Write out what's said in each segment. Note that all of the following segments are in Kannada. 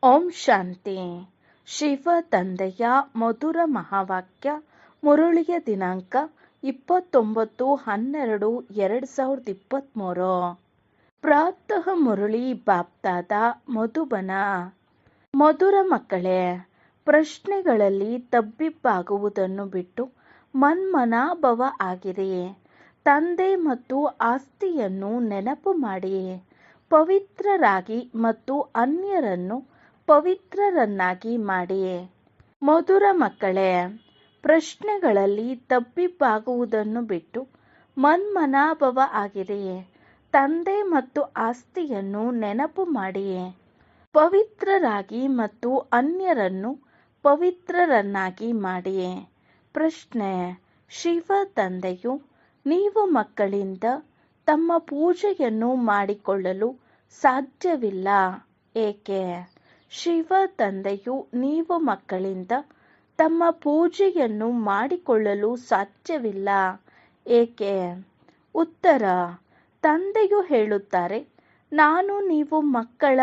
ಓಂ ಶಾಂತಿ. ಶಿವ ತಂದೆಯ ಮಧುರ ಮಹಾವಾಕ್ಯ. ಮುರುಳಿಯ ದಿನಾಂಕ 29/12/2023. ಪ್ರಾತಃ ಮುರುಳಿ ಬಾಪ್ತಾದ ಮಧುಬನ. ಮಧುರ ಮಕ್ಕಳೇ, ಪ್ರಶ್ನೆಗಳಲ್ಲಿ ತಬ್ಬಿಬ್ಬಾಗುವುದನ್ನು ಬಿಟ್ಟು ಮನ್ಮನಾಭವ ಆಗಿರಿ. ತಂದೆ ಮತ್ತು ಆಸ್ತಿಯನ್ನು ನೆನಪು ಮಾಡಿ ಪವಿತ್ರರಾಗಿ ಮತ್ತು ಅನ್ಯರನ್ನು ಪವಿತ್ರರನ್ನಾಗಿ ಮಾಡಿ. ಮಧುರ ಮಕ್ಕಳೇ, ಪ್ರಶ್ನೆಗಳಲ್ಲಿ ತಬ್ಬಿಬ್ಬಾಗುವುದನ್ನು ಬಿಟ್ಟು ಮನ್ಮನಾಭವ ಆಗಿರಿ. ತಂದೆ ಮತ್ತು ಆಸ್ತಿಯನ್ನು ನೆನಪು ಮಾಡಿ ಪವಿತ್ರರಾಗಿ ಮತ್ತು ಅನ್ಯರನ್ನು ಪವಿತ್ರರನ್ನಾಗಿ ಮಾಡಿ. ಪ್ರಶ್ನೆ: ಶಿವ ತಂದೆಯು ನೀವು ಮಕ್ಕಳಿಂದ ತಮ್ಮ ಪೂಜೆಯನ್ನು ಮಾಡಿಕೊಳ್ಳಲು ಸಾಧ್ಯವಿಲ್ಲ, ಏಕೆ? ಶಿವ ತಂದೆಯು ನೀವು ಮಕ್ಕಳಿಂದ ತಮ್ಮ ಪೂಜೆಯನ್ನು ಮಾಡಿಕೊಳ್ಳಲು ಸಾಧ್ಯವಿಲ್ಲ, ಏಕೆ? ಉತ್ತರ: ತಂದೆಯು ಹೇಳುತ್ತಾರೆ, ನಾನು ನೀವು ಮಕ್ಕಳ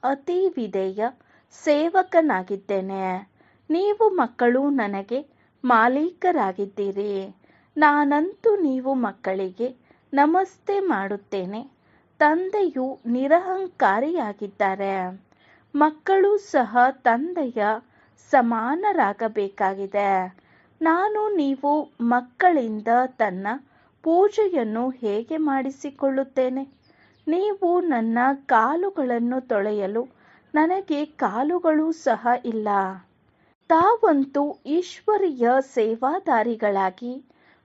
ಅತಿ ವಿಧೇಯ ಸೇವಕನಾಗಿದ್ದೇನೆ. ನೀವು ಮಕ್ಕಳು ನನಗೆ ಮಾಲೀಕರಾಗಿದ್ದೀರಿ. ನಾನಂತೂ ನೀವು ಮಕ್ಕಳಿಗೆ ನಮಸ್ತೆ ಮಾಡುತ್ತೇನೆ. ತಂದೆಯು ನಿರಹಂಕಾರಿಯಾಗಿದ್ದಾರೆ. ಮಕ್ಕಳು ಸಹ ತಂದೆಯ ಸಮಾನರಾಗಬೇಕಾಗಿದೆ. ನಾನು ನೀವು ಮಕ್ಕಳಿಂದ ತನ್ನ ಪೂಜೆಯನ್ನು ಹೇಗೆ ಮಾಡಿಸಿಕೊಳ್ಳುತ್ತೇನೆ? ನೀವು ನನ್ನ ಕಾಲುಗಳನ್ನು ತೊಳೆಯಲು ನನಗೆ ಕಾಲುಗಳು ಸಹ ಇಲ್ಲ. ತಾವಂತೂ ಈಶ್ವರೀಯ ಸೇವಾದಾರಿಗಳಾಗಿ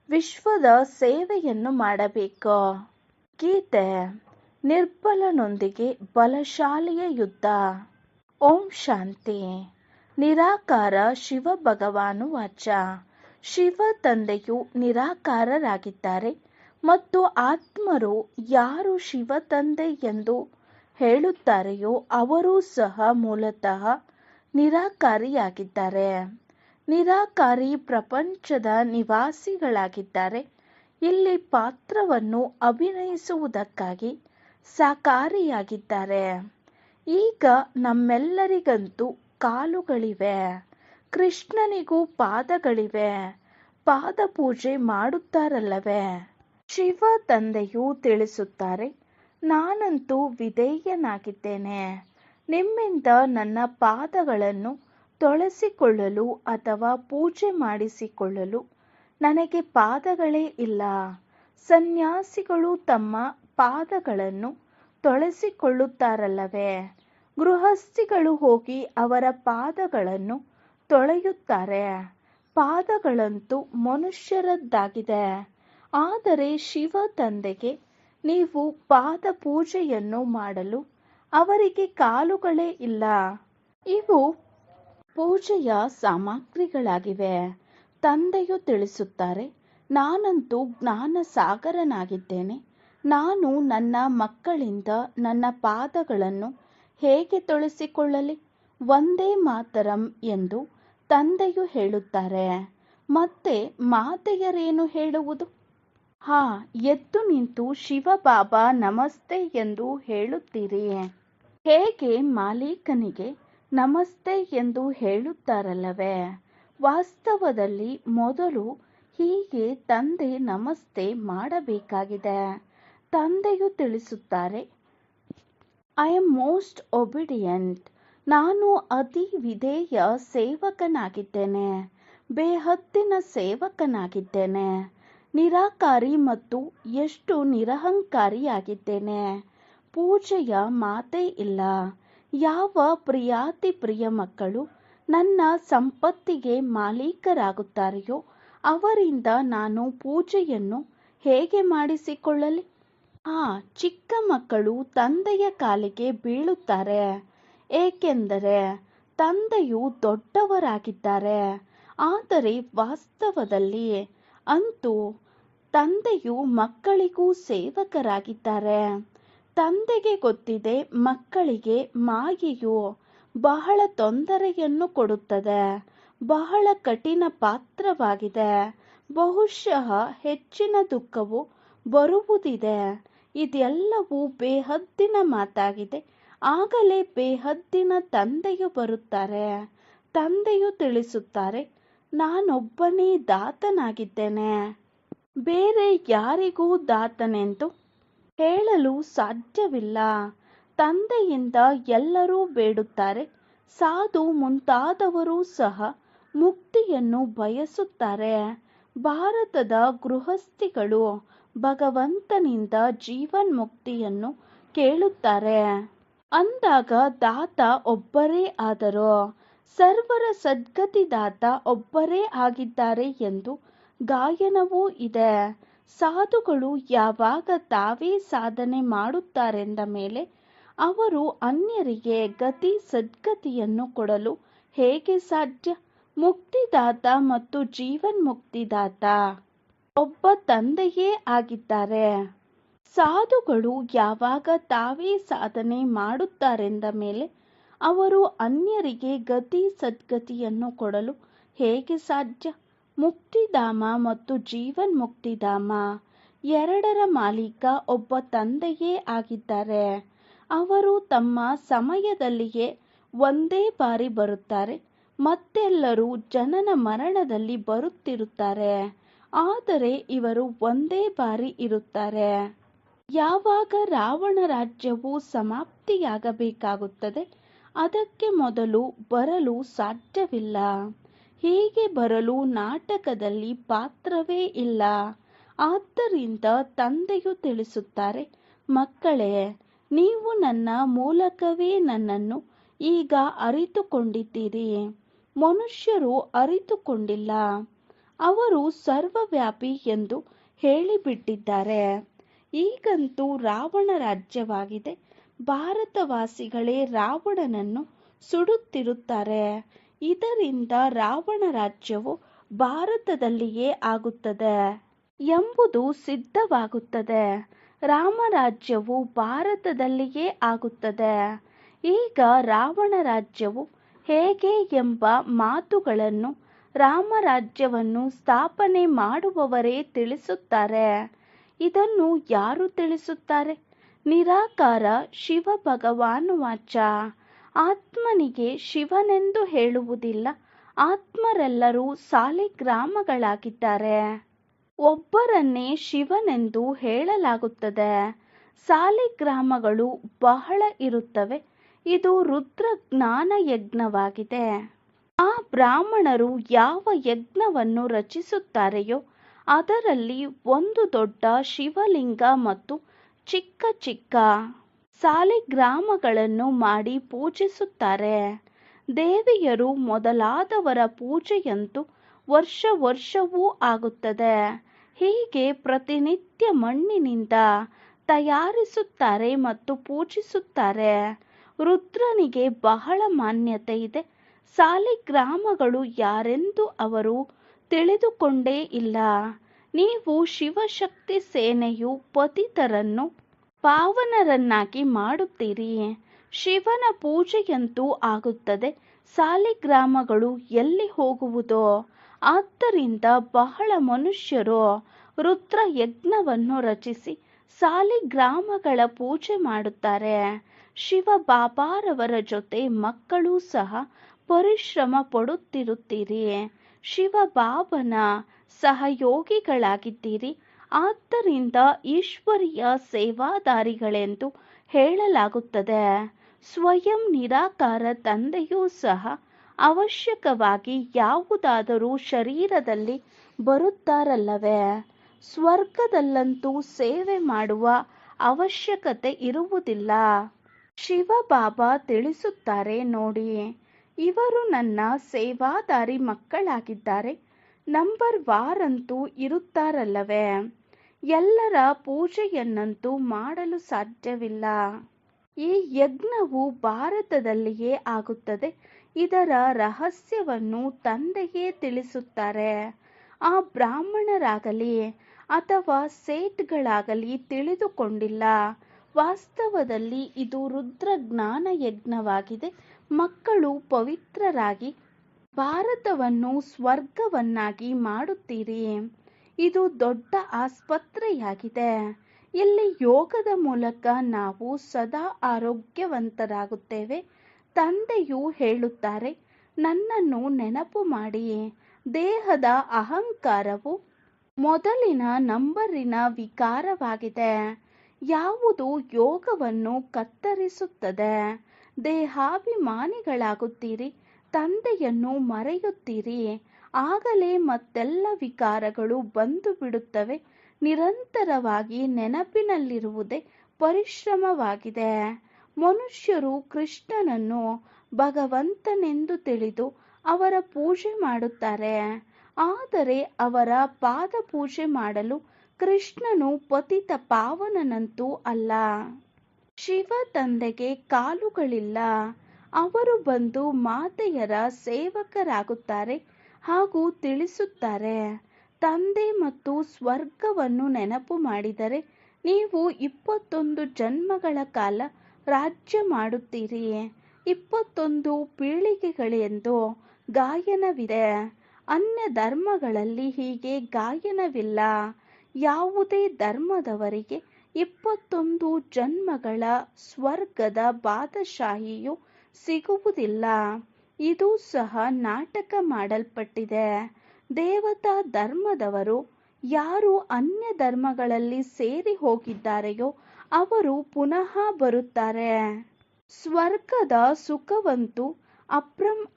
ವಿಶ್ವದ ಸೇವೆಯನ್ನು ಮಾಡಬೇಕು. ಗೀತೆ. ನಿರ್ಬಲನೊಂದಿಗೆ ಬಲಶಾಲಿಯ ಯುದ್ಧ. ಓಂ ಶಾಂತಿ. ನಿರಾಕಾರ ಶಿವ ಭಗವಾನು ವಾಚ. ಶಿವ ತಂದೆಯು ನಿರಾಕಾರರಾಗಿದ್ದಾರೆ ಮತ್ತು ಆತ್ಮರು ಯಾರು ಶಿವ ತಂದೆ ಎಂದು ಹೇಳುತ್ತಾರೆಯೋ ಅವರೂ ಸಹ ಮೂಲತಃ ನಿರಾಕಾರಿಯಾಗಿದ್ದಾರೆ. ನಿರಾಕಾರಿ ಪ್ರಪಂಚದ ನಿವಾಸಿಗಳಾಗಿದ್ದಾರೆ. ಇಲ್ಲಿ ಪಾತ್ರವನ್ನು ಅಭಿನಯಿಸುವುದಕ್ಕಾಗಿ ಸಾಕಾರಿಯಾಗಿದ್ದಾರೆ. ಈಗ ನಮ್ಮೆಲ್ಲರಿಗಂತೂ ಕಾಲುಗಳಿವೆ, ಕೃಷ್ಣನಿಗೂ ಪಾದಗಳಿವೆ. ಪಾದಪೂಜೆ ಮಾಡುತ್ತಾರಲ್ಲವೇ? ಶಿವ ತಂದೆಯು ತಿಳಿಸುತ್ತಾರೆ, ನಾನಂತೂ ವಿಧೇಯನಾಗಿದ್ದೇನೆ. ನಿಮ್ಮಿಂದ ನನ್ನ ಪಾದಗಳನ್ನು ತೊಳೆಸಿಕೊಳ್ಳಲು ಅಥವಾ ಪೂಜೆ ಮಾಡಿಸಿಕೊಳ್ಳಲು ನನಗೆ ಪಾದಗಳೇ ಇಲ್ಲ. ಸನ್ಯಾಸಿಗಳು ತಮ್ಮ ಪಾದಗಳನ್ನು ತೊಳೆಸಿಕೊಳ್ಳುತ್ತಾರಲ್ಲವೇ? ಗೃಹಸ್ಥಿಗಳು ಹೋಗಿ ಅವರ ಪಾದಗಳನ್ನು ತೊಳೆಯುತ್ತಾರೆ. ಪಾದಗಳಂತೂ ಮನುಷ್ಯರದ್ದಾಗಿದೆ. ಆದರೆ ಶಿವ ತಂದೆಗೆ ನೀವು ಪಾದ ಪೂಜೆಯನ್ನು ಮಾಡಲು ಅವರಿಗೆ ಕಾಲುಗಳೇ ಇಲ್ಲ. ಇವು ಪೂಜೆಯ ಸಾಮಗ್ರಿಗಳಾಗಿವೆ. ತಂದೆಯು ತಿಳಿಸುತ್ತಾರೆ, ನಾನಂತೂ ಜ್ಞಾನ ಸಾಗರನಾಗಿದ್ದೇನೆ. ನಾನು ನನ್ನ ಮಕ್ಕಳಿಂದ ನನ್ನ ಪಾದಗಳನ್ನು ಹೇಗೆ ತೊಳೆಸಿಕೊಳ್ಳಲಿ? ವಂದೇ ಮಾತರಂ ಎಂದು ತಂದೆಯು ಹೇಳುತ್ತಾರೆ. ಮತ್ತೆ ಮಾತೆಯರೇನು ಹೇಳುವುದು? ಎದ್ದು ನಿಂತು ಶಿವ ಬಾಬಾ ನಮಸ್ತೆ ಎಂದು ಹೇಳುತ್ತೀರಿ. ಹೇಗೆ ಮಾಲೀಕನಿಗೆ ನಮಸ್ತೆ ಎಂದು ಹೇಳುತ್ತಾರಲ್ಲವೇ? ವಾಸ್ತವದಲ್ಲಿ ಮೊದಲು ಹೀಗೆ ತಂದೆ ನಮಸ್ತೆ ಮಾಡಬೇಕಾಗಿದೆ. ತಂದೆಯು ತಿಳಿಸುತ್ತಾರೆ, ಐ ಆಮ್ ಮೋಸ್ಟ್ ಒಬಿಡಿಯಂಟ್. ನಾನು ಅತಿ ವಿಧೇಯ ಸೇವಕನಾಗಿದ್ದೇನೆ, ಬೇಹದ್ದಿನ ಸೇವಕನಾಗಿದ್ದೇನೆ. ನಿರಾಕಾರಿ ಮತ್ತು ಎಷ್ಟು ನಿರಹಂಕಾರಿಯಾಗಿದ್ದೇನೆ. ಪೂಜೆಯ ಮಾತೇ ಇಲ್ಲ. ಯಾವ ಪ್ರಿಯಾತಿ ಪ್ರಿಯ ಮಕ್ಕಳು ನನ್ನ ಸಂಪತ್ತಿಗೆ ಮಾಲೀಕರಾಗುತ್ತಾರೆಯೋ ಅವರಿಂದ ನಾನು ಪೂಜೆಯನ್ನು ಹೇಗೆ ಮಾಡಿಸಿಕೊಳ್ಳಲಿ? ಚಿಕ್ಕ ಮಕ್ಕಳು ತಂದೆಯ ಕಾಲಿಗೆ ಬೀಳುತ್ತಾರೆ, ಏಕೆಂದರೆ ತಂದೆಯು ದೊಡ್ಡವರಾಗಿದ್ದಾರೆ. ಆದರೆ ವಾಸ್ತವದಲ್ಲಿ ಅಂತೂ ತಂದೆಯು ಮಕ್ಕಳಿಗೂ ಸೇವಕರಾಗಿದ್ದಾರೆ. ತಂದೆಗೆ ಗೊತ್ತಿದೆ, ಮಕ್ಕಳಿಗೆ ಮಾಯೆಯು ಬಹಳ ತೊಂದರೆಯನ್ನು ಕೊಡುತ್ತದೆ, ಬಹಳ ಕಠಿಣ ಪಾತ್ರವಾಗಿದೆ. ಬಹುಶಃ ಹೆಚ್ಚಿನ ದುಃಖವು ಬರುವುದಿದೆ. ಇದೆಲ್ಲವೂ ಬೇಹದ್ದಿನ ಮಾತಾಗಿದೆ. ಆಗಲೇ ಬೇಹದ್ದಿನ ತಂದೆಯು ಬರುತ್ತಾರೆ. ತಂದೆಯು ತಿಳಿಸುತ್ತಾರೆ, ನಾನೊಬ್ಬನೇ ದಾತನಾಗಿದ್ದೇನೆ, ಬೇರೆ ಯಾರಿಗೂ ದಾತನೆಂದು ಹೇಳಲು ಸಾಧ್ಯವಿಲ್ಲ. ತಂದೆಯಿಂದ ಎಲ್ಲರೂ ಬೇಡುತ್ತಾರೆ. ಸಾಧು ಮುಂತಾದವರೂ ಸಹ ಮುಕ್ತಿಯನ್ನು ಬಯಸುತ್ತಾರೆ. ಭಾರತದ ಗೃಹಸ್ಥಿಗಳು ಭಗವಂತನಿಂದ ಜೀವನ್ಮುಕ್ತಿಯನ್ನು ಕೇಳುತ್ತಾರೆ. ಅಂದಾಗ ದಾತ ಒಬ್ಬರೇ ಆದರೂ ಸರ್ವರ ಸದ್ಗತಿದಾತ ಒಬ್ಬರೇ ಆಗಿದ್ದಾರೆ ಎಂದು ಗಾಯನವೂ ಇದೆ. ಸಾಧುಗಳು ಯಾವಾಗ ತಾವೇ ಸಾಧನೆ ಮಾಡುತ್ತಾರೆಂದ ಮೇಲೆ ಅವರು ಅನ್ಯರಿಗೆ ಗತಿ ಸದ್ಗತಿಯನ್ನು ಕೊಡಲು ಹೇಗೆ ಸಾಧ್ಯ? ಮುಕ್ತಿದಾತ ಮತ್ತು ಜೀವನ್ಮುಕ್ತಿದಾತ ಒಬ್ಬ ತಂದೆಯೇ ಆಗಿದ್ದಾರೆ. ಸಾಧುಗಳು ಯಾವಾಗ ತಾವೇ ಸಾಧನೆ ಮಾಡುತ್ತಾರೆಂದ ಮೇಲೆ ಅವರು ಅನ್ಯರಿಗೆ ಗತಿ ಸದ್ಗತಿಯನ್ನು ಕೊಡಲು ಹೇಗೆ ಸಾಧ್ಯ? ಮುಕ್ತಿಧಾಮ ಮತ್ತು ಜೀವನ್ಮುಕ್ತಿಧಾಮ ಎರಡರ ಮಾಲೀಕ ಒಬ್ಬ ತಂದೆಯೇ ಆಗಿದ್ದಾರೆ. ಅವರು ತಮ್ಮ ಸಮಯದಲ್ಲಿಯೇ ಒಂದೇ ಬಾರಿ ಬರುತ್ತಾರೆ. ಮತ್ತೆಲ್ಲರೂ ಜನನ ಮರಣದಲ್ಲಿ ಬರುತ್ತಿರುತ್ತಾರೆ. ಆದರೆ ಇವರು ಒಂದೇ ಬಾರಿ ಇರುತ್ತಾರೆ. ಯಾವಾಗ ರಾವಣ ರಾಜ್ಯವು ಸಮಾಪ್ತಿಯಾಗಬೇಕಾಗುತ್ತದೆ, ಅದಕ್ಕೆ ಮೊದಲು ಬರಲು ಸಾಧ್ಯವಿಲ್ಲ. ಹೀಗೆ ಬರಲು ನಾಟಕದಲ್ಲಿ ಪಾತ್ರವೇ ಇಲ್ಲ. ಆದ್ದರಿಂದ ತಂದೆಯು ತಿಳಿಸುತ್ತಾರೆ, ಮಕ್ಕಳೇ, ನೀವು ನನ್ನ ಮೂಲಕವೇ ನನ್ನನ್ನು ಈಗ ಅರಿತುಕೊಂಡಿದ್ದೀರಿ. ಮನುಷ್ಯರು ಅರಿತುಕೊಂಡಿಲ್ಲ. ಅವರು ಸರ್ವವ್ಯಾಪಿ ಎಂದು ಹೇಳಿಬಿಟ್ಟಿದ್ದಾರೆ. ಈಗಂತೂ ರಾವಣ ರಾಜ್ಯವಾಗಿದೆ. ಭಾರತವಾಸಿಗಳೇ ರಾವಣನನ್ನು ಸುಡುತ್ತಿರುತ್ತಾರೆ. ಇದರಿಂದ ರಾವಣ ರಾಜ್ಯವು ಭಾರತದಲ್ಲಿಯೇ ಆಗುತ್ತದೆ ಎಂಬುದು ಸಿದ್ಧವಾಗುತ್ತದೆ. ರಾಮರಾಜ್ಯವು ಭಾರತದಲ್ಲಿಯೇ ಆಗುತ್ತದೆ. ಈಗ ರಾವಣ ರಾಜ್ಯವು ಹೇಗೆ ಎಂಬ ಮಾತುಗಳನ್ನು ರಾಮರಾಜ್ಯವನ್ನು ಸ್ಥಾಪನೆ ಮಾಡುವವರೇ ತಿಳಿಸುತ್ತಾರೆ. ಇದನ್ನು ಯಾರು ತಿಳಿಸುತ್ತಾರೆ? ನಿರಾಕಾರ ಶಿವ ಭಗವಾನುವಾಚ. ಆತ್ಮನಿಗೆ ಶಿವನೆಂದು ಹೇಳುವುದಿಲ್ಲ. ಆತ್ಮರೆಲ್ಲರೂ ಸಾಲಿಗ್ರಾಮಗಳಾಗಿದ್ದಾರೆ. ಒಬ್ಬರನ್ನೇ ಶಿವನೆಂದು ಹೇಳಲಾಗುತ್ತದೆ. ಸಾಲಿಗ್ರಾಮಗಳು ಬಹಳ ಇರುತ್ತವೆ. ಇದು ರುದ್ರ ಜ್ಞಾನ ಯಜ್ಞವಾಗಿದೆ. ಆ ಬ್ರಾಹ್ಮಣರು ಯಾವ ಯಜ್ಞವನ್ನು ರಚಿಸುತ್ತಾರೆಯೋ ಅದರಲ್ಲಿ ಒಂದು ದೊಡ್ಡ ಶಿವಲಿಂಗ ಮತ್ತು ಚಿಕ್ಕ ಚಿಕ್ಕ ಸಾಲಿಗ್ರಾಮಗಳನ್ನು ಮಾಡಿ ಪೂಜಿಸುತ್ತಾರೆ. ದೇವಿಯರು ಮೊದಲಾದವರ ಪೂಜೆಯಂತೂ ವರ್ಷ ವರ್ಷವೂ ಆಗುತ್ತದೆ. ಹೀಗೆ ಪ್ರತಿನಿತ್ಯ ಮಣ್ಣಿನಿಂದ ತಯಾರಿಸುತ್ತಾರೆ ಮತ್ತು ಪೂಜಿಸುತ್ತಾರೆ. ರುದ್ರನಿಗೆ ಬಹಳ ಮಾನ್ಯತೆ ಇದೆ. ಸಾಲಿಗ್ರಾಮಗಳು ಯಾರೆಂದು ಅವರು ತಿಳಿದುಕೊಂಡೇ ಇಲ್ಲ. ನೀವು ಶಿವಶಕ್ತಿ ಸೇನೆಯು ಪತಿತರನ್ನು ಪಾವನರನ್ನಾಗಿ ಮಾಡುತ್ತೀರಿ. ಶಿವನ ಪೂಜೆಯಂತೂ ಆಗುತ್ತದೆ. ಸಾಲಿಗ್ರಾಮಗಳು ಎಲ್ಲಿ ಹೋಗುವುದೋ? ಆದ್ದರಿಂದ ಬಹಳ ಮನುಷ್ಯರು ರುದ್ರ ಯಜ್ಞವನ್ನು ರಚಿಸಿ ಸಾಲಿಗ್ರಾಮಗಳ ಪೂಜೆ ಮಾಡುತ್ತಾರೆ. ಶಿವ ಬಾಬಾರವರ ಜೊತೆ ಮಕ್ಕಳೂ ಸಹ ಪರಿಶ್ರಮ ಪಡುತ್ತಿರುತ್ತೀರಿ. ಶಿವ ಬಾಬನ ಸಹಯೋಗಿಗಳಾಗಿದ್ದೀರಿ. ಆದ್ದರಿಂದ ಈಶ್ವರೀಯ ಸೇವಾದಾರಿಗಳೆಂದು ಹೇಳಲಾಗುತ್ತದೆ. ಸ್ವಯಂ ನಿರಾಕಾರ ತಂದೆಯೂ ಸಹ ಅವಶ್ಯಕವಾಗಿ ಯಾವುದಾದರೂ ಶರೀರದಲ್ಲಿ ಬರುತ್ತಾರಲ್ಲವೇ? ಸ್ವರ್ಗದಲ್ಲಂತೂ ಸೇವೆ ಮಾಡುವ ಅವಶ್ಯಕತೆ ಇರುವುದಿಲ್ಲ. ಶಿವಬಾಬಾ ತಿಳಿಸುತ್ತಾರೆ, ನೋಡಿ, ಇವರು ನನ್ನ ಸೇವಾದಾರಿ ಮಕ್ಕಳಾಗಿದ್ದಾರೆ. ನಂಬರ್ ವಾರಂತೂ ಇರುತ್ತಾರಲ್ಲವೇ? ಎಲ್ಲರ ಪೂಜೆಯನ್ನಂತೂ ಮಾಡಲು ಸಾಧ್ಯವಿಲ್ಲ. ಈ ಯಜ್ಞವು ಭಾರತದಲ್ಲಿಯೇ ಆಗುತ್ತದೆ. ಇದರ ರಹಸ್ಯವನ್ನು ತಂದೆಯೇ ತಿಳಿಸುತ್ತಾರೆ. ಆ ಬ್ರಾಹ್ಮಣರಾಗಲಿ ಅಥವಾ ಸೇಠ್ಗಳಾಗಲಿ ತಿಳಿದುಕೊಂಡಿಲ್ಲ. ವಾಸ್ತವದಲ್ಲಿ ಇದು ರುದ್ರ ಜ್ಞಾನ ಯಜ್ಞವಾಗಿದೆ. ಮಕ್ಕಳು ಪವಿತ್ರರಾಗಿ ಭಾರತವನ್ನು ಸ್ವರ್ಗವನ್ನಾಗಿ ಮಾಡುತ್ತೀರಿ. ಇದು ದೊಡ್ಡ ಆಸ್ಪತ್ರೆಯಾಗಿದೆ. ಇಲ್ಲಿ ಯೋಗದ ಮೂಲಕ ನಾವು ಸದಾ ಆರೋಗ್ಯವಂತರಾಗುತ್ತೇವೆ. ತಂದೆಯು ಹೇಳುತ್ತಾರೆ, ನನ್ನನ್ನು ನೆನಪು ಮಾಡಿ. ದೇಹದ ಅಹಂಕಾರವು ಮೊದಲಿನ ನಂಬರಿನ ವಿಕಾರವಾಗಿದೆ. ಯಾವುದು ಯೋಗವನ್ನು ಕತ್ತರಿಸುತ್ತದೆ. ದೇಹಾಭಿಮಾನಿಗಳಾಗುತ್ತೀರಿ, ತಂದೆಯನ್ನು ಮರೆಯುತ್ತೀರಿ. ಆಗಲೇ ಮತ್ತೆಲ್ಲ ವಿಕಾರಗಳು ಬಂದು ಬಿಡುತ್ತವೆ. ನಿರಂತರವಾಗಿ ನೆನಪಿನಲ್ಲಿರುವುದೇ ಪರಿಶ್ರಮವಾಗಿದೆ. ಮನುಷ್ಯರು ಕೃಷ್ಣನನ್ನು ಭಗವಂತನೆಂದು ತಿಳಿದು ಅವರ ಪೂಜೆ ಮಾಡುತ್ತಾರೆ. ಆದರೆ ಅವರ ಪಾದ ಪೂಜೆ ಮಾಡಲು ಕೃಷ್ಣನು ಪತಿತ ಪಾವನನಂತೂ ಅಲ್ಲ. ಶಿವ ತಂದೆಗೆ ಕಾಲುಗಳಿಲ್ಲ. ಅವರು ಬಂದು ಮಾತೆಯರ ಸೇವಕರಾಗುತ್ತಾರೆ ಹಾಗೂ ತಿಳಿಸುತ್ತಾರೆ. ತಂದೆ ಮತ್ತು ಸ್ವರ್ಗವನ್ನು ನೆನಪು ಮಾಡಿದರೆ ನೀವು 21 ಜನ್ಮಗಳ ಕಾಲ ರಾಜ್ಯ ಮಾಡುತ್ತೀರಿ. 21 ಪೀಳಿಗೆಗಳೆಂದು ಗಾಯನವಿದೆ. ಅನ್ಯ ಧರ್ಮಗಳಲ್ಲಿ ಹೀಗೆ ಗಾಯನವಿಲ್ಲ. ಯಾವುದೇ ಧರ್ಮದವರಿಗೆ 21 ಜನ್ಮಗಳ ಸ್ವರ್ಗದ ಬಾದಶಾಹಿಯು ಸಿಗುವುದಿಲ್ಲ. ಇದು ಸಹ ನಾಟಕ ಮಾಡಲ್ಪಟ್ಟಿದೆ. ದೇವತಾ ಧರ್ಮದವರು ಯಾರು ಅನ್ಯ ಧರ್ಮಗಳಲ್ಲಿ ಸೇರಿ ಹೋಗಿದ್ದಾರೆಯೋ ಅವರು ಪುನಃ ಬರುತ್ತಾರೆ. ಸ್ವರ್ಗದ ಸುಖವಂತೂ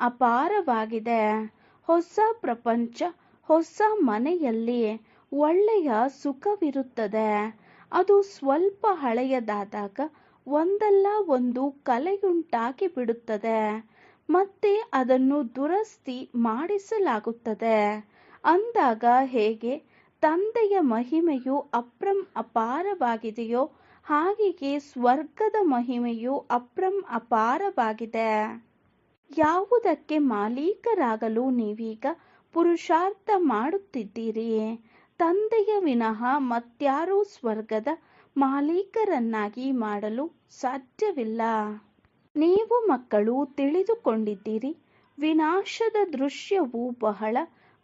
ಅಪಾರವಾಗಿದೆ. ಹೊಸ ಪ್ರಪಂಚ, ಹೊಸ ಮನೆಯಲ್ಲಿ ಒಳ್ಳೆಯ ಸುಖವಿರುತ್ತದೆ. ಅದು ಸ್ವಲ್ಪ ಹಳೆಯದಾದಾಗ ಒಂದಲ್ಲ ಒಂದು ಕಲೆಯುಂಟಾಗಿ ಬಿಡುತ್ತದೆ. ಮತ್ತೆ ಅದನ್ನು ದುರಸ್ತಿ ಮಾಡಿಸಲಾಗುತ್ತದೆ. ಅಂದಾಗ ಹೇಗೆ ತಂದೆಯ ಮಹಿಮೆಯು ಅಪಾರವಾಗಿದೆಯೋ ಹಾಗೆಯೇ ಸ್ವರ್ಗದ ಮಹಿಮೆಯು ಅಪಾರವಾಗಿದೆ. ಯಾವುದಕ್ಕೆ ಮಾಲೀಕರಾಗಲು ನೀವೀಗ ಪುರುಷಾರ್ಥ ಮಾಡುತ್ತಿದ್ದೀರಿ? ತಂದೆಯ ವಿನಃ ಮತ್ಯಾರೂ ಸ್ವರ್ಗದ ಮಾಲೀಕರನ್ನಾಗಿ ಮಾಡಲು ಸಾಧ್ಯವಿಲ್ಲ. ನೀವು ಮಕ್ಕಳು ತಿಳಿದುಕೊಂಡಿದ್ದೀರಿ, ವಿನಾಶದ ದೃಶ್ಯವು ಬಹಳ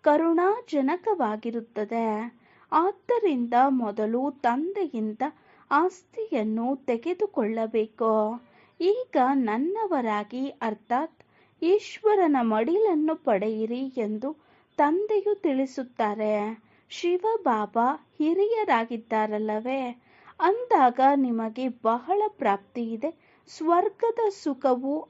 ಕರುಣಾಜನಕವಾಗಿರುತ್ತದೆ. ಆದ್ದರಿಂದ ಮೊದಲು ತಂದೆಯಿಂದ ಆಸ್ತಿಯನ್ನು ತೆಗೆದುಕೊಳ್ಳಬೇಕು. ಈಗ ನನ್ನವರಾಗಿ ಅರ್ಥಾತ್ ಈಶ್ವರನ ಮಡಿಲನ್ನು ಪಡೆಯಿರಿ ಎಂದು ತಂದೆಯು ತಿಳಿಸುತ್ತಾರೆ. ಶಿವ ಬಾಬಾ ಹಿರಿಯರಾಗಿದ್ದಾರಲ್ಲವೇ? ಅಂದಾಗ ನಿಮಗೆ ಬಹಳ ಪ್ರಾಪ್ತಿಯಿದೆ. ಸ್ವರ್ಗದ ಸುಖವು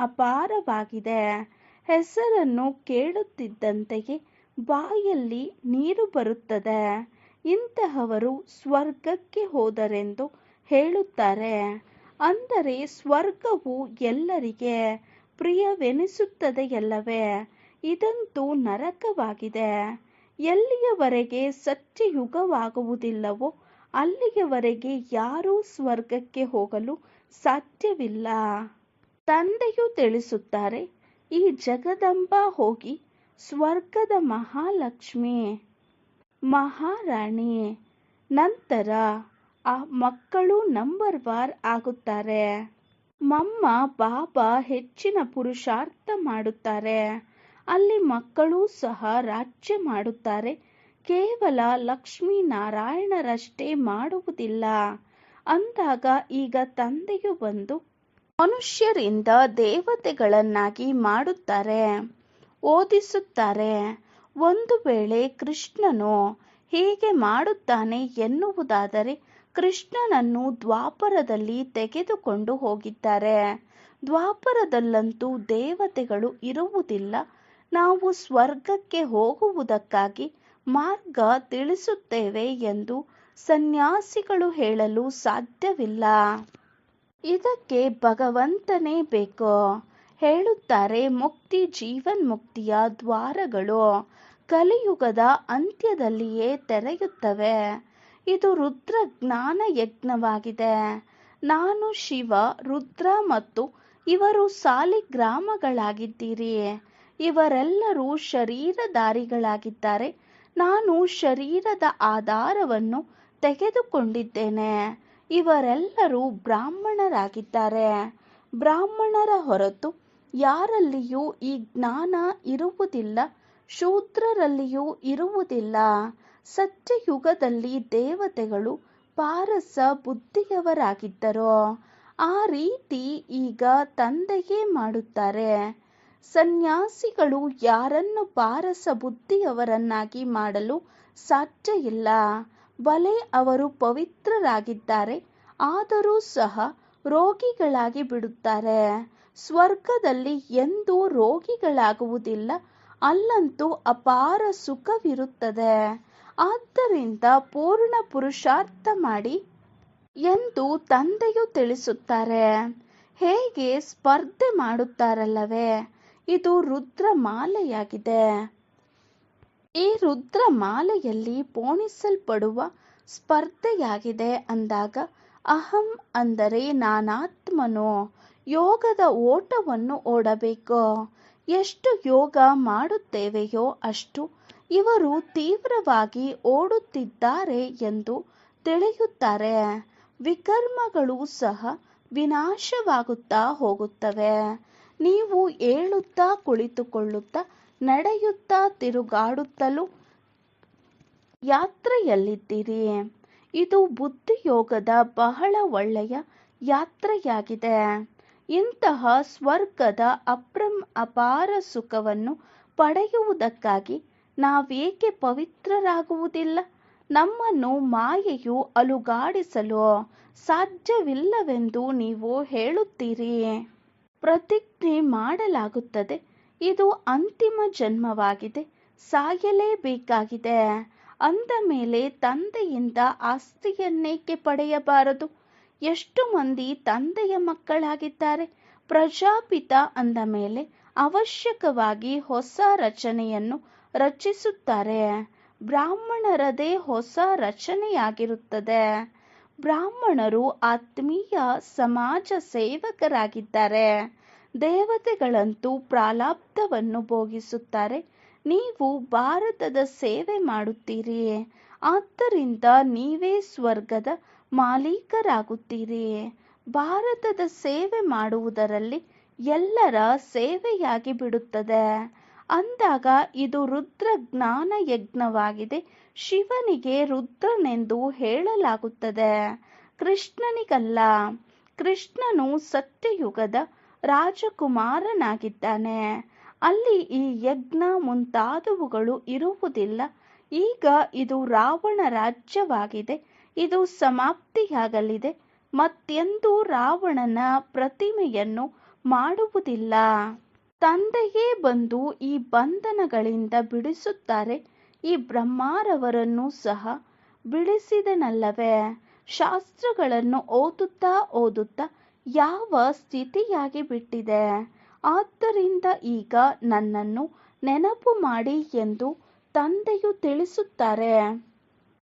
ಅಪಾರವಾಗಿದೆ. ಹೆಸರನ್ನು ಕೇಳುತ್ತಿದ್ದಂತೆಯೇ ಬಾಯಲ್ಲಿ ನೀರು ಬರುತ್ತದೆ. ಇಂತಹವರು ಸ್ವರ್ಗಕ್ಕೆ ಹೋದರೆಂದು ಹೇಳುತ್ತಾರೆ. ಅಂದರೆ ಸ್ವರ್ಗವು ಎಲ್ಲರಿಗೆ ಪ್ರಿಯವೆನಿಸುತ್ತದೆಯಲ್ಲವೇ? ಇದಂತೂ ನರಕವಾಗಿದೆ. ಎಲ್ಲಿಯವರೆಗೆ ಸತ್ಯಯುಗವಾಗುವುದಿಲ್ಲವೋ ಅಲ್ಲಿಯವರೆಗೆ ಯಾರೂ ಸ್ವರ್ಗಕ್ಕೆ ಹೋಗಲು ಸಾಧ್ಯವಿಲ್ಲ. ತಂದೆಯು ತಿಳಿಸುತ್ತಾರೆ, ಈ ಜಗದಂಬಾ ಹೋಗಿ ಸ್ವರ್ಗದ ಮಹಾಲಕ್ಷ್ಮಿ, ಮಹಾರಾಣಿ. ನಂತರ ಆ ಮಕ್ಕಳು ನಂಬರ್ ವಾರ್ ಆಗುತ್ತಾರೆ. ಮಮ್ಮ ಬಾಬಾ ಹೆಚ್ಚಿನ ಪುರುಷಾರ್ಥ ಮಾಡುತ್ತಾರೆ. ಅಲ್ಲಿ ಮಕ್ಕಳೂ ಸಹ ರಾಜ್ಯ ಮಾಡುತ್ತಾರೆ. ಕೇವಲ ಲಕ್ಷ್ಮೀನಾರಾಯಣರಷ್ಟೇ ಮಾಡುವುದಿಲ್ಲ. ಅಂದಾಗ ಈಗ ತಂದೆಯು ಬಂದು ಮನುಷ್ಯರಿಂದ ದೇವತೆಗಳನ್ನಾಗಿ ಮಾಡುತ್ತಾರೆ, ಓದಿಸುತ್ತಾರೆ. ಒಂದು ವೇಳೆ ಕೃಷ್ಣನು ಹೀಗೆ ಮಾಡುತ್ತಾನೆ ಎನ್ನುವುದಾದರೆ ಕೃಷ್ಣನನ್ನು ದ್ವಾಪರದಲ್ಲಿ ತೆಗೆದುಕೊಂಡು ಹೋಗಿದ್ದಾರೆ. ದ್ವಾಪರದಲ್ಲಂತೂ ದೇವತೆಗಳು ಇರುವುದಿಲ್ಲ. ನಾವು ಸ್ವರ್ಗಕ್ಕೆ ಹೋಗುವುದಕ್ಕಾಗಿ ಮಾರ್ಗ ತಿಳಿಸುತ್ತೇವೆ ಎಂದು ಸನ್ಯಾಸಿಗಳು ಹೇಳಲು ಸಾಧ್ಯವಿಲ್ಲ. ಇದಕ್ಕೆ ಭಗವಂತನೇ ಬೇಕು. ಹೇಳುತ್ತಾರೆ, ಮುಕ್ತಿ ಜೀವನ್ಮುಕ್ತಿಯ ದ್ವಾರಗಳು ಕಲಿಯುಗದ ಅಂತ್ಯದಲ್ಲಿಯೇ ತೆರೆಯುತ್ತವೆ. ಇದು ರುದ್ರ ಜ್ಞಾನ ಯಜ್ಞವಾಗಿದೆ. ನಾನು ಶಿವ, ರುದ್ರ ಮತ್ತು ಇವರು ಸಾಲಿಗ್ರಾಮಗಳಾಗಿದ್ದೀರಿ. ಇವರೆಲ್ಲರೂ ಶರೀರಧಾರಿಗಳಾಗಿದ್ದಾರೆ. ನಾನು ಶರೀರದ ಆಧಾರವನ್ನು ತೆಗೆದುಕೊಂಡಿದ್ದೇನೆ. ಇವರೆಲ್ಲರೂ ಬ್ರಾಹ್ಮಣರಾಗಿದ್ದಾರೆ. ಬ್ರಾಹ್ಮಣರ ಹೊರತು ಯಾರಲ್ಲಿಯೂ ಈ ಜ್ಞಾನ ಇರುವುದಿಲ್ಲ. ಶೂದ್ರರಲ್ಲಿಯೂ ಇರುವುದಿಲ್ಲ. ಸತ್ಯಯುಗದಲ್ಲಿ ದೇವತೆಗಳು ಅಪಾರಸ ಬುದ್ಧಿಯವರಾಗಿದ್ದರೋ ಆ ರೀತಿ ಈಗ ತಂದೆಯೇ ಮಾಡುತ್ತಾರೆ. ಸನ್ಯಾಸಿಗಳು ಯಾರನ್ನು ಪಾರಸ ಬುದ್ಧಿಯವರನ್ನಾಗಿ ಮಾಡಲು ಸಾಧ್ಯ ಇಲ್ಲ. ಭಲೆ ಅವರು ಪವಿತ್ರರಾಗಿದ್ದಾರೆ, ಆದರೂ ಸಹ ರೋಗಿಗಳಾಗಿ ಬಿಡುತ್ತಾರೆ. ಸ್ವರ್ಗದಲ್ಲಿ ಎಂದೂ ರೋಗಿಗಳಾಗುವುದಿಲ್ಲ, ಅಲ್ಲಂತೂ ಅಪಾರ ಸುಖವಿರುತ್ತದೆ. ಆದ್ದರಿಂದ ಪೂರ್ಣ ಪುರುಷಾರ್ಥ ಮಾಡಿ ಎಂದು ತಂದೆಯು ತಿಳಿಸುತ್ತಾರೆ. ಹೇಗೆ ಸ್ಪರ್ಧೆ ಮಾಡುತ್ತಾರಲ್ಲವೇ, ಇದು ರುದ್ರಮಾಲೆಯಾಗಿದೆ. ಈ ರುದ್ರಮಾಲೆಯಲ್ಲಿ ಪೋಣಿಸಲ್ಪಡುವ ಸ್ಪರ್ಧೆಯಾಗಿದೆ ಅಂದಾಗ ಅಹಂ ಅಂದರೆ ನಾನಾತ್ಮನು ಯೋಗದ ಓಟವನ್ನು ಓಡಬೇಕು. ಎಷ್ಟು ಯೋಗ ಮಾಡುತ್ತೇವೆಯೋ ಅಷ್ಟು ಇವರು ತೀವ್ರವಾಗಿ ಓಡುತ್ತಿದ್ದಾರೆ ಎಂದು ತಿಳಿಯುತ್ತಾರೆ. ವಿಕರ್ಮಗಳು ಸಹ ವಿನಾಶವಾಗುತ್ತಾ ಹೋಗುತ್ತವೆ. ನೀವು ಏಳುತ್ತಾ ಕುಳಿತುಕೊಳ್ಳುತ್ತಾ ನಡೆಯುತ್ತಾ ತಿರುಗಾಡುತ್ತಲೂ ಯಾತ್ರೆಯಲ್ಲಿದ್ದೀರಿ. ಇದು ಬುದ್ಧಿಯೋಗದ ಬಹಳ ಒಳ್ಳೆಯ ಯಾತ್ರೆಯಾಗಿದೆ. ಇಂತಹ ಸ್ವರ್ಗದ ಅಪಾರ ಸುಖವನ್ನು ಪಡೆಯುವುದಕ್ಕಾಗಿ ನಾವೇಕೆ ಪವಿತ್ರರಾಗುವುದಿಲ್ಲ? ನಮ್ಮನ್ನು ಮಾಯೆಯು ಅಲುಗಾಡಿಸಲು ಸಾಧ್ಯವಿಲ್ಲವೆಂದು ನೀವು ಹೇಳುತ್ತೀರಿ. ಪ್ರತಿಜ್ಞೆ ಮಾಡಲಾಗುತ್ತದೆ, ಇದು ಅಂತಿಮ ಜನ್ಮವಾಗಿದೆ, ಸಾಯಲೇಬೇಕಾಗಿದೆ. ಅಂದ ಮೇಲೆ ತಂದೆಯಿಂದ ಆಸ್ತಿಯನ್ನೇಕೆ ಪಡೆಯಬಾರದು? ಎಷ್ಟು ಮಂದಿ ತಂದೆಯ ಮಕ್ಕಳಾಗಿದ್ದಾರೆ? ಪ್ರಜಾಪಿತ ಅಂದ ಮೇಲೆ ಅವಶ್ಯಕವಾಗಿ ಹೊಸ ರಚನೆಯನ್ನು ರಚಿಸುತ್ತಾರೆ. ಬ್ರಾಹ್ಮಣರದೇ ಹೊಸ ರಚನೆಯಾಗಿರುತ್ತದೆ. ಬ್ರಾಹ್ಮಣರು ಆತ್ಮೀಯ ಸಮಾಜ ಸೇವಕರಾಗಿದ್ದಾರೆ. ದೇವತೆಗಳಂತೂ ಪ್ರಾರಬ್ಧವನ್ನು ಭೋಗಿಸುತ್ತಾರೆ. ನೀವು ಭಾರತದ ಸೇವೆ ಮಾಡುತ್ತೀರಿ, ಆದ್ದರಿಂದ ನೀವೇ ಸ್ವರ್ಗದ ಮಾಲೀಕರಾಗುತ್ತೀರಿ. ಭಾರತದ ಸೇವೆ ಮಾಡುವುದರಲ್ಲಿ ಎಲ್ಲರ ಸೇವೆಯಾಗಿ ಬಿಡುತ್ತದೆ. ಅಂದಾಗ ಇದು ರುದ್ರ ಜ್ಞಾನ ಯಜ್ಞವಾಗಿದೆ. ಶಿವನಿಗೆ ರುದ್ರನೆಂದು ಹೇಳಲಾಗುತ್ತದೆ, ಕೃಷ್ಣನಿಗಲ್ಲ. ಕೃಷ್ಣನು ಸತ್ಯಯುಗದ ರಾಜಕುಮಾರನಾಗಿದ್ದಾನೆ. ಅಲ್ಲಿ ಈ ಯಜ್ಞ ಮುಂತಾದವುಗಳು ಇರುವುದಿಲ್ಲ. ಈಗ ಇದು ರಾವಣ ರಾಜ್ಯವಾಗಿದೆ. ಇದು ಸಮಾಪ್ತಿಯಾಗಲಿದೆ. ಮತ್ತೆಂದೂ ರಾವಣನ ಪ್ರತಿಮೆಯನ್ನು ಮಾಡುವುದಿಲ್ಲ. ತಂದೆಯೇ ಬಂದು ಈ ಬಂಧನಗಳಿಂದ ಬಿಡಿಸುತ್ತಾರೆ. ಈ ಬ್ರಹ್ಮರವರನ್ನು ಸಹ ಬಿಡಿಸಿದನಲ್ಲವೇ? ಶಾಸ್ತ್ರಗಳನ್ನು ಓದುತ್ತಾ ಓದುತ್ತಾ ಯಾವ ಸ್ಥಿತಿಯಾಗಿ ಬಿಟ್ಟಿದೆ. ಆದ್ದರಿಂದ ಈಗ ನನ್ನನ್ನು ನೆನಪು ಮಾಡಿ ಎಂದು ತಂದೆಯು ತಿಳಿಸುತ್ತಾರೆ.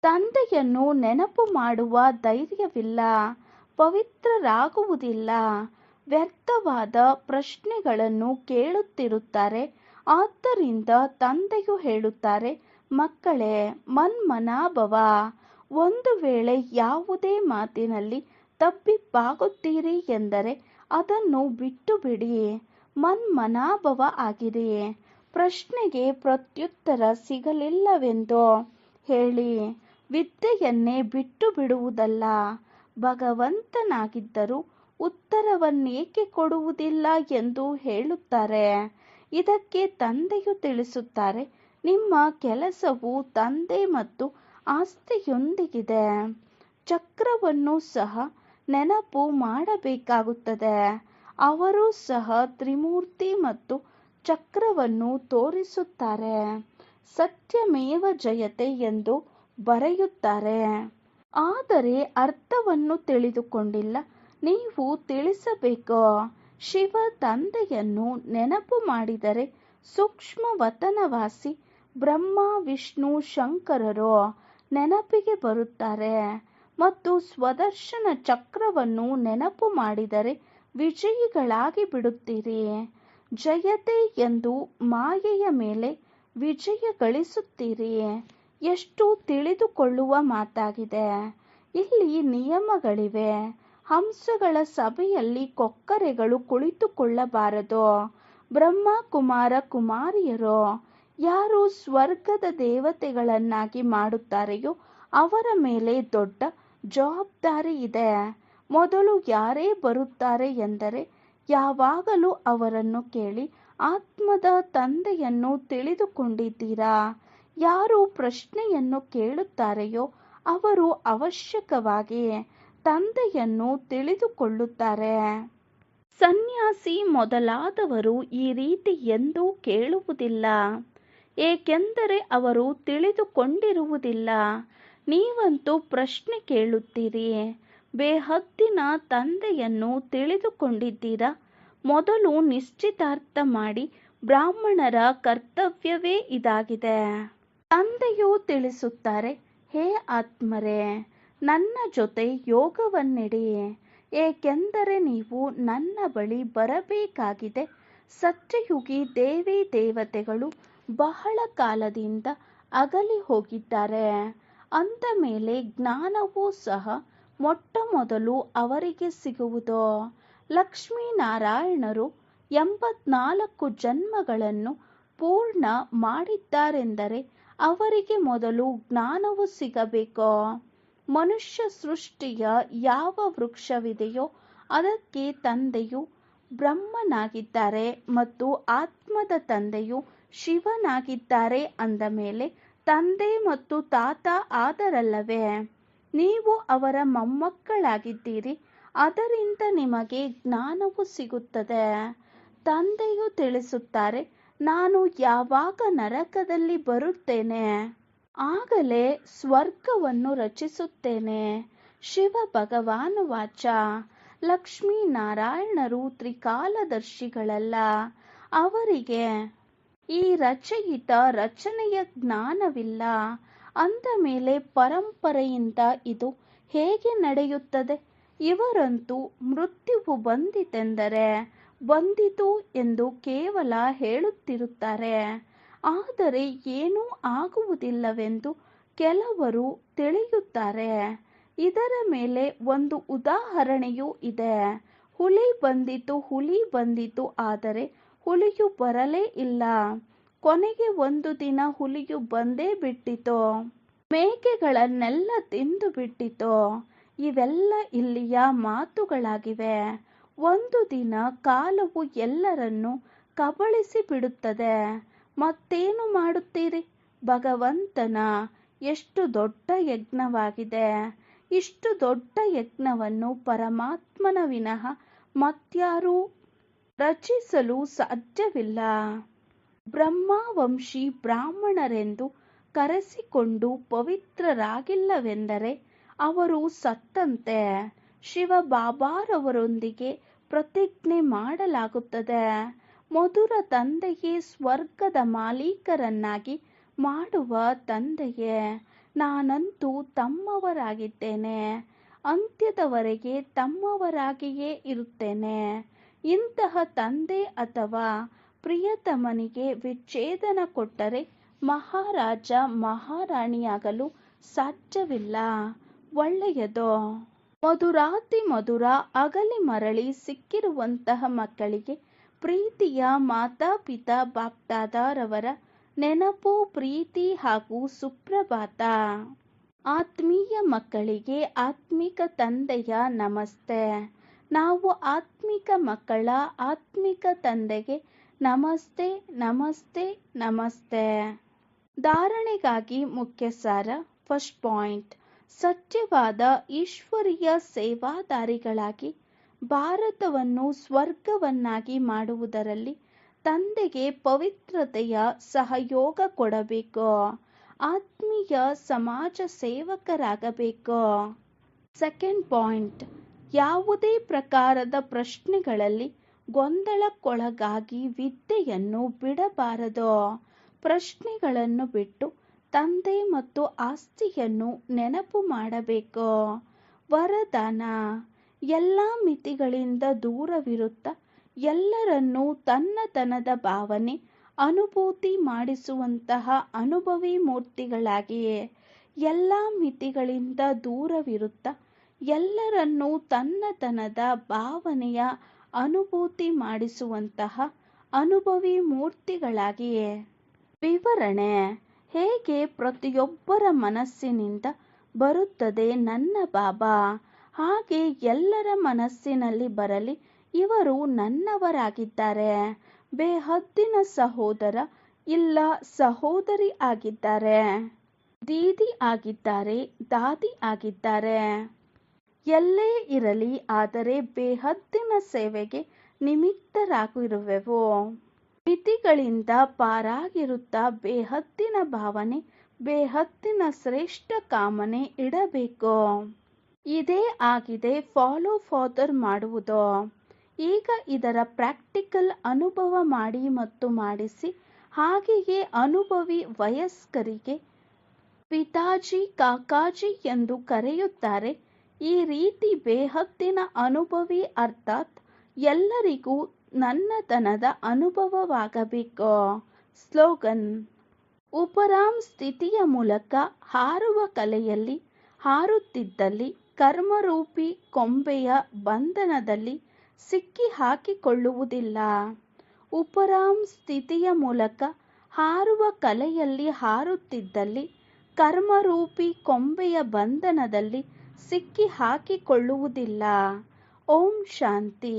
ತಂದೆಯನ್ನು ನೆನಪು ಮಾಡುವ ಧೈರ್ಯವಿಲ್ಲ, ಪವಿತ್ರರಾಗುವುದಿಲ್ಲ. ವ್ಯರ್ಥವಾದ ಪ್ರಶ್ನೆಗಳನ್ನು ಕೇಳುತ್ತಿರುತ್ತಾರೆ. ಆದ್ದರಿಂದ ತಂದೆಯು ಹೇಳುತ್ತಾರೆ, ಮಕ್ಕಳೇ, ಮನ್ಮನಾಭವ. ಒಂದು ವೇಳೆ ಯಾವುದೇ ಮಾತಿನಲ್ಲಿ ತಪ್ಪಿಬ್ಬಾಗುತ್ತೀರಿ ಎಂದರೆ ಅದನ್ನು ಬಿಟ್ಟು ಬಿಡಿ, ಮನ್ಮನಾಭವ ಆಗಿರಿ. ಪ್ರಶ್ನೆಗೆ ಪ್ರತ್ಯುತ್ತರ ಸಿಗಲಿಲ್ಲವೆಂದು ಹೇಳಿ ವಿದ್ಯೆಯನ್ನೇ ಬಿಟ್ಟು ಬಿಡುವುದಲ್ಲ. ಭಗವಂತನಾಗಿದ್ದರೂ ಉತ್ತರವನ್ನೇಕೆ ಕೊಡುವುದಿಲ್ಲ ಎಂದು ಹೇಳುತ್ತಾರೆ. ಇದಕ್ಕೆ ತಂದೆಯು ತಿಳಿಸುತ್ತಾರೆ, ನಿಮ್ಮ ಕೆಲಸವು ತಂದೆ ಮತ್ತು ಆಸ್ತಿಯೊಂದಿಗಿದೆ. ಚಕ್ರವನ್ನು ಸಹ ನೆನಪು ಮಾಡಬೇಕಾಗುತ್ತದೆ. ಅವರು ಸಹ ತ್ರಿಮೂರ್ತಿ ಮತ್ತು ಚಕ್ರವನ್ನು ತೋರಿಸುತ್ತಾರೆ. ಸತ್ಯಮೇವ ಜಯತೆ ಎಂದು ಬರೆಯುತ್ತಾರೆ. ಆದರೆ ಅರ್ಥವನ್ನು ತಿಳಿದುಕೊಂಡಿಲ್ಲ. ನೀವು ತಿಳಿಸಬೇಕು. ಶಿವ ತಂದೆಯನ್ನು ನೆನಪು ಮಾಡಿದರೆ ಸೂಕ್ಷ್ಮ ವತನವಾಸಿ ಬ್ರಹ್ಮ ವಿಷ್ಣು ಶಂಕರರು ನೆನಪಿಗೆ ಬರುತ್ತಾರೆ. ಮತ್ತು ಸ್ವದರ್ಶನ ಚಕ್ರವನ್ನು ನೆನಪು ಮಾಡಿದರೆ ವಿಜಯಿಗಳಾಗಿ ಬಿಡುತ್ತೀರಿ. ಜಯತೆ ಎಂದು ಮಾಯೆಯ ಮೇಲೆ ವಿಜಯ ಗಳಿಸುತ್ತೀರಿ. ಎಷ್ಟು ತಿಳಿದುಕೊಳ್ಳುವ ಮಾತಾಗಿದೆ. ಇಲ್ಲಿ ನಿಯಮಗಳಿವೆ. ಹಂಸಗಳ ಸಭೆಯಲ್ಲಿ ಕೊಕ್ಕರೆಗಳು ಕುಳಿತುಕೊಳ್ಳಬಾರದು. ಬ್ರಹ್ಮ ಕುಮಾರ ಕುಮಾರಿಯರು ಯಾರು ಸ್ವರ್ಗದ ದೇವತೆಗಳನ್ನಾಗಿ ಮಾಡುತ್ತಾರೆಯೋ ಅವರ ಮೇಲೆ ದೊಡ್ಡ ಜವಾಬ್ದಾರಿ ಇದೆ. ಮೊದಲು ಯಾರೇ ಬರುತ್ತಾರೆ ಎಂದರೆ ಯಾವಾಗಲೂ ಅವರನ್ನು ಕೇಳಿ, ಆತ್ಮದ ತಂದೆಯನ್ನು ತಿಳಿದುಕೊಂಡಿದ್ದೀರಾ? ಯಾರು ಪ್ರಶ್ನೆಯನ್ನು ಕೇಳುತ್ತಾರೆಯೋ ಅವರು ಅವಶ್ಯಕವಾಗಿ ತಂದೆಯನ್ನು ತಿಳಿದುಕೊಳ್ಳುತ್ತಾರೆ. ಸನ್ಯಾಸಿ ಮೊದಲಾದವರು ಈ ರೀತಿ ಎಂದೂ ಕೇಳುವುದಿಲ್ಲ, ಏಕೆಂದರೆ ಅವರು ತಿಳಿದುಕೊಂಡಿರುವುದಿಲ್ಲ. ನೀವಂತೂ ಪ್ರಶ್ನೆ ಕೇಳುತ್ತೀರಿ. ಬೇಹದ್ದಿನ ತಂದೆಯನ್ನು ತಿಳಿದುಕೊಂಡಿದ್ದೀರಾ? ಮೊದಲು ನಿಶ್ಚಿತಾರ್ಥ ಮಾಡಿ. ಬ್ರಾಹ್ಮಣರ ಕರ್ತವ್ಯವೇ ಇದಾಗಿದೆ. ತಂದೆಯು ತಿಳಿಸುತ್ತಾರೆ, ಹೇ ಆತ್ಮರೇ, ನನ್ನ ಜೊತೆ ಯೋಗವನ್ನಿಡಿ, ಏಕೆಂದರೆ ನೀವು ನನ್ನ ಬಳಿ ಬರಬೇಕಾಗಿದೆ. ಸತ್ಯಯುಗಿ ದೇವಿ ದೇವತೆಗಳು ಬಹಳ ಕಾಲದಿಂದ ಅಗಲಿ ಹೋಗಿದ್ದಾರೆ. ಅಂದ ಮೇಲೆ ಜ್ಞಾನವೂ ಸಹ ಮೊಟ್ಟ ಮೊದಲು ಅವರಿಗೆ ಸಿಗುವುದು. ಲಕ್ಷ್ಮೀನಾರಾಯಣರು 84 ಜನ್ಮಗಳನ್ನು ಪೂರ್ಣ ಮಾಡಿದ್ದಾರೆಂದರೆ ಅವರಿಗೆ ಮೊದಲು ಜ್ಞಾನವು ಸಿಗಬೇಕು. ಮನುಷ್ಯ ಸೃಷ್ಟಿಯ ಯಾವ ವೃಕ್ಷವಿದೆಯೋ ಅದಕ್ಕೆ ತಂದೆಯು ಬ್ರಹ್ಮನಾಗಿದ್ದಾರೆ ಮತ್ತು ಆತ್ಮದ ತಂದೆಯು ಶಿವನಾಗಿದ್ದಾರೆ. ಅಂದ ಮೇಲೆ ತಂದೆ ಮತ್ತು ತಾತ ಆದರಲ್ಲವೇ? ನೀವು ಅವರ ಮೊಮ್ಮಕ್ಕಳಾಗಿದ್ದೀರಿ. ಅದರಿಂದ ನಿಮಗೆ ಜ್ಞಾನವು ಸಿಗುತ್ತದೆ. ತಂದೆಯು ತಿಳಿಸುತ್ತಾರೆ, ನಾನು ಯಾವಾಗ ನರಕದಲ್ಲಿ ಬರುತ್ತೇನೆ ಆಗಲೇ ಸ್ವರ್ಗವನ್ನು ರಚಿಸುತ್ತೇನೆ. ಶಿವ ಭಗವಾನುವಾಚ. ಲಕ್ಷ್ಮೀನಾರಾಯಣರು ತ್ರಿಕಾಲದರ್ಶಿಗಳಲ್ಲ. ಅವರಿಗೆ ಈ ರಚಯಿತ ರಚನೆಯ ಜ್ಞಾನವಿಲ್ಲ. ಅಂದ ಮೇಲೆ ಪರಂಪರೆಯಿಂದ ಇದು ಹೇಗೆ ನಡೆಯುತ್ತದೆ? ಇವರಂತೂ ಮೃತ್ಯುವು ಬಂದಿತೆಂದರೆ ಬಂದಿತು ಎಂದು ಕೇವಲ ಹೇಳುತ್ತಿರುತ್ತಾರೆ. ಆದರೆ ಏನೂ ಆಗುವುದಿಲ್ಲವೆಂದು ಕೆಲವರು ತಿಳಿಯುತ್ತಾರೆ. ಇದರ ಮೇಲೆ ಒಂದು ಉದಾಹರಣೆಯೂ ಇದೆ. ಹುಲಿ ಬಂದಿತು, ಆದರೆ ಹುಲಿಯು ಬರಲೇ ಇಲ್ಲ. ಕೊನೆಗೆ ಒಂದು ದಿನ ಹುಲಿಯು ಬಂದೇ ಬಿಟ್ಟಿತು. ಮೇಕೆಗಳನ್ನೆಲ್ಲ ತಿಂದು ಬಿಟ್ಟಿತು. ಇವೆಲ್ಲ ಇಲ್ಲಿಯ ಮಾತುಗಳಾಗಿವೆ. ಒಂದು ದಿನ ಕಾಲವು ಎಲ್ಲರನ್ನೂ ಕಬಳಿಸಿ ಬಿಡುತ್ತದೆ. ಮತ್ತೇನು ಮಾಡುತ್ತೀರಿ? ಭಗವಂತನ ಎಷ್ಟು ದೊಡ್ಡ ಯಜ್ಞವಾಗಿದೆ. ಇಷ್ಟು ದೊಡ್ಡ ಯಜ್ಞವನ್ನು ಪರಮಾತ್ಮನ ವಿನಃ ಮತ್ಯಾರೂ ರಚಿಸಲು ಸಾಧ್ಯವಿಲ್ಲ. ಬ್ರಹ್ಮವಂಶಿ ಬ್ರಾಹ್ಮಣರೆಂದು ಕರೆಸಿಕೊಂಡು ಪವಿತ್ರರಾಗಿಲ್ಲವೆಂದರೆ ಅವರು ಸತ್ತಂತೆ. ಶಿವ ಬಾಬಾರವರೊಂದಿಗೆ ಪ್ರತಿಜ್ಞೆ ಮಾಡಲಾಗುತ್ತದೆ. ಮಧುರ ತಂದೆಯೇ ಸ್ವರ್ಗದ ಮಾಲೀಕರನ್ನಾಗಿ ಮಾಡುವ ತಂದೆಯೇ. ನಾನಂತೂ ತಮ್ಮವರಾಗಿದ್ದೇನೆ. ಅಂತ್ಯದವರೆಗೆ ತಮ್ಮವರಾಗಿಯೇ ಇರುತ್ತೇನೆ. ಇಂತಹ ತಂದೆ ಅಥವಾ ಪ್ರಿಯತಮನಿಗೆ ವಿಚ್ಛೇದನ ಕೊಟ್ಟರೆ ಮಹಾರಾಜ ಮಹಾರಾಣಿಯಾಗಲು ಸಾಧ್ಯವಿಲ್ಲ. ಒಳ್ಳೆಯದು. ಮಧುರಾತಿ ಮಧುರ ಅಗಲಿ ಮರಳಿ ಸಿಕ್ಕಿರುವಂತಹ ಮಕ್ಕಳಿಗೆ ಪ್ರೀತಿಯ ಮಾತಾಪಿತಾ ಬಾಪ್ದಾದಾರವರ ನೆನಪು, ಪ್ರೀತಿ ಹಾಗೂ ಸುಪ್ರಭಾತ. ಆತ್ಮೀಯ ಮಕ್ಕಳಿಗೆ ಆತ್ಮಿಕ ತಂದೆಯ ನಮಸ್ತೆ. ನಾವು ಆತ್ಮಿಕ ಮಕ್ಕಳ ಆತ್ಮಿಕ ತಂದೆಗೆ ನಮಸ್ತೆ ನಮಸ್ತೆ ನಮಸ್ತೆ. ಧಾರಣೆಗಾಗಿ ಮುಖ್ಯ ಸಾರ. ಫಸ್ಟ್ ಪಾಯಿಂಟ್, ಸತ್ಯವಾದ ಈಶ್ವರೀಯ ಸೇವಾದಾರಿಗಳಾಗಿ ಭಾರತವನ್ನು ಸ್ವರ್ಗವನ್ನಾಗಿ ಮಾಡುವುದರಲ್ಲಿ ತಂದೆಗೆ ಪವಿತ್ರತೆಯ ಸಹಯೋಗ ಕೊಡಬೇಕು. ಆತ್ಮೀಯ ಸಮಾಜ ಸೇವಕರಾಗಬೇಕು. ಸೆಕೆಂಡ್ ಪಾಯಿಂಟ್, ಯಾವುದೇ ಪ್ರಕಾರದ ಪ್ರಶ್ನೆಗಳಲ್ಲಿ ಗೊಂದಲಕ್ಕೊಳಗಾಗಿ ವಿದ್ಯೆಯನ್ನು ಬಿಡಬಾರದು. ಪ್ರಶ್ನೆಗಳನ್ನು ಬಿಟ್ಟು ತಂದೆ ಮತ್ತು ಆಸ್ತಿಯನ್ನು ನೆನಪು ಮಾಡಬೇಕು. ವರದಾನ: ಎಲ್ಲ ಮಿತಿಗಳಿಂದ ದೂರವಿರುತ್ತಾ ಎಲ್ಲರನ್ನೂ ತನ್ನತನದ ಭಾವನೆ ಅನುಭೂತಿ ಮಾಡಿಸುವಂತಹ ಅನುಭವಿ ಮೂರ್ತಿಗಳಾಗಿ. ಎಲ್ಲ ಮಿತಿಗಳಿಂದ ದೂರವಿರುತ್ತಾ ಎಲ್ಲರನ್ನೂ ತನ್ನತನದ ಭಾವನೆಯ ಅನುಭೂತಿ ಮಾಡಿಸುವಂತಹ ಅನುಭವಿ ಮೂರ್ತಿಗಳಾಗಿ. ವಿವರಣೆ: ಹೇಗೆ ಪ್ರತಿಯೊಬ್ಬರ ಮನಸ್ಸಿನಿಂದ ಬರುತ್ತದೆ ನನ್ನ ಬಾಬಾ. ಹಾಗೆ ಎಲ್ಲರ ಮನಸ್ಸಿನಲ್ಲಿ ಬರಲಿ, ಇವರು ನನ್ನವರಾಗಿದ್ದಾರೆ. ಬೇಹದ್ದಿನ ಸಹೋದರ ಇಲ್ಲ ಸಹೋದರಿ ಆಗಿದ್ದಾರೆ, ದೀದಿ ಆಗಿದ್ದಾರೆ, ದಾದಿ ಆಗಿದ್ದಾರೆ. ಎಲ್ಲೇ ಇರಲಿ, ಆದರೆ ಬೇಹದ್ದಿನ ಸೇವೆಗೆ ನಿಮಿತ್ತರಾಗಿರುವೆವು. ಮಿತಿಗಳಿಂದ ಪಾರಾಗಿರುತ್ತಾ ಬೇಹದ್ದಿನ ಭಾವನೆ, ಬೇಹದ್ದಿನ ಶ್ರೇಷ್ಠ ಕಾಮನೆ ಇಡಬೇಕು. ಇದೇ ಆಗಿದೆ ಫಾಲೋ ಫಾದರ್ ಮಾಡುವುದು. ಈಗ ಇದರ ಪ್ರಾಕ್ಟಿಕಲ್ ಅನುಭವ ಮಾಡಿ ಮತ್ತು ಮಾಡಿಸಿ. ಹಾಗೆಯೇ ಅನುಭವಿ ವಯಸ್ಕರಿಗೆ ಪಿತಾಜಿ ಕಾಕಾಜಿ ಎಂದು ಕರೆಯುತ್ತಾರೆ. ಈ ರೀತಿ ಬೇಹದ್ದಿನ ಅನುಭವಿ ಅರ್ಥಾತ್ ಎಲ್ಲರಿಗೂ ನನ್ನತನದ ಅನುಭವವಾಗಬೇಕು. ಸ್ಲೋಗನ್: ಉಪರಾಮ್ ಸ್ಥಿತಿಯ ಮೂಲಕ ಹಾರುವ ಕಲೆಯಲ್ಲಿ ಹಾರುತ್ತಿದ್ದಲ್ಲಿ ಕರ್ಮರೂಪಿ ಕೊಂಬೆಯ ಬಂಧನದಲ್ಲಿ ಸಿಕ್ಕಿ ಹಾಕಿಕೊಳ್ಳುವುದಿಲ್ಲ. ಉಪರಾಮ್ ಸ್ಥಿತಿಯ ಮೂಲಕ ಹಾರುವ ಕಲೆಯಲ್ಲಿ ಹಾರುತ್ತಿದ್ದಲ್ಲಿ ಕರ್ಮರೂಪಿ ಕೊಂಬೆಯ ಬಂಧನದಲ್ಲಿ ಸಿಕ್ಕಿ ಹಾಕಿಕೊಳ್ಳುವುದಿಲ್ಲ. ಓಂ ಶಾಂತಿ.